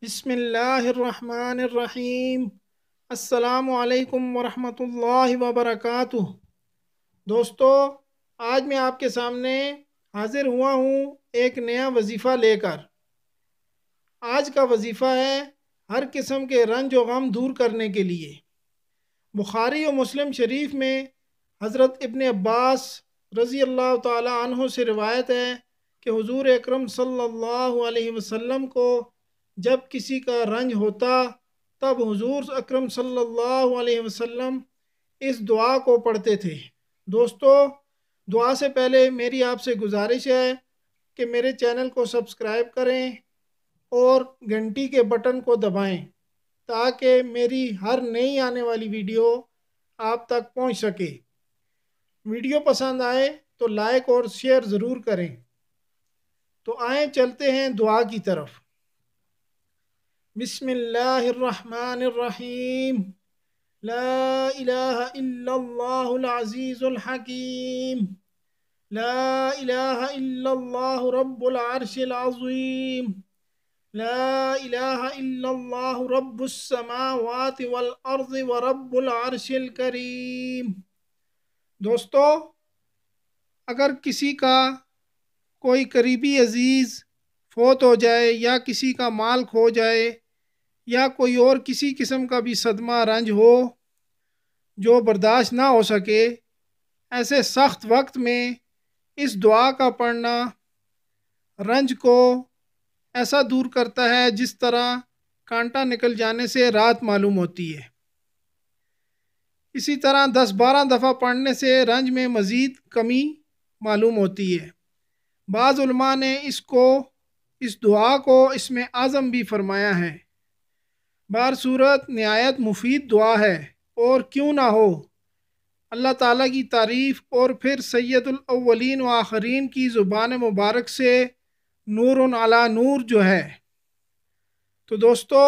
بسم اللہ الرحمن الرحیم۔ السلام علیکم ورحمۃ اللہ وبرکاتہ۔ دوستو، آج میں آپ کے سامنے حاضر ہوا ہوں ایک نیا وظیفہ لے کر۔ آج کا وظیفہ ہے ہر قسم کے رنج و غم دور کرنے کے لیے۔ بخاری و مسلم شریف میں حضرت ابن عباس رضی اللہ تعالی عنہ سے روایت ہے کہ حضور اکرم صلی اللہ علیہ وسلم کو جب کسی کا رنج ہوتا تب حضور اکرم صلی اللہ علیہ وسلم اس دعا کو پڑھتے تھے۔ دوستو، دعا سے پہلے میری آپ سے گزارش ہے کہ میرے چینل کو سبسکرائب کریں اور گھنٹی کے بٹن کو دبائیں تاکہ میری ہر نئی آنے والی ویڈیو آپ تک پہنچ سکے۔ ویڈیو پسند آئے تو لائک اور شیئر ضرور کریں۔ تو آئیں چلتے ہیں دعا کی طرف۔ بسم اللہ الرحمن الرحیم۔ لا الہ الا اللہ العزیز الحکیم۔ لا الہ الا اللہ رب العرش العظیم۔ لا الہ الا اللہ رب السماوات والارض ورب العرش الکریم۔ دوستو، اگر کسی کا کوئی قریبی عزیز فوت ہو جائے یا کسی کا مال کھو جائے یا کوئی اور کسی قسم کا بھی صدمہ رنج ہو جو برداشت نہ ہو سکے، ایسے سخت وقت میں اس دعا کا پڑھنا رنج کو ایسا دور کرتا ہے جس طرح کانٹا نکل جانے سے رات معلوم ہوتی ہے۔ اسی طرح 10-12 دفعہ پڑھنے سے رنج میں مزید کمی معلوم ہوتی ہے۔ بعض علماء نے اس دعا کو اسم اعظم بھی فرمایا ہے۔ بہر صورت نہایت مفید دعا ہے، اور کیوں نہ ہو اللہ تعالیٰ کی تعریف اور پھر سید الاولین و آخرین کی زبان مبارک سے نور علی نور جو ہے۔ تو دوستو،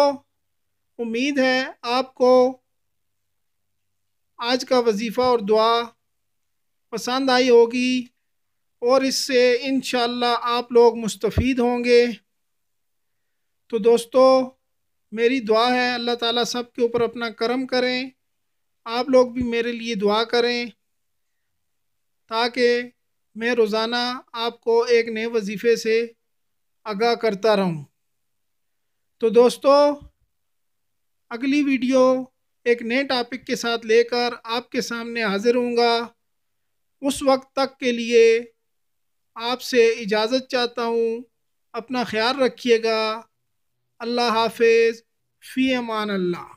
امید ہے آپ کو آج کا وظیفہ اور دعا پسند آئی ہوگی اور اس سے انشاءاللہ آپ لوگ مستفید ہوں گے۔ تو دوستو، میری دعا ہے اللہ تعالیٰ سب کے اوپر اپنا کرم کریں۔ آپ لوگ بھی میرے لیے دعا کریں تاکہ میں روزانہ آپ کو ایک نئے وظیفے سے آگاہ کرتا رہوں۔ تو دوستو، اگلی ویڈیو ایک نئے ٹاپک کے ساتھ لے کر آپ کے سامنے حاضر ہوں گا۔ اس وقت تک کے لیے آپ سے اجازت چاہتا ہوں۔ اپنا خیال رکھیے گا۔ اللہ حافظ، فی امان اللہ۔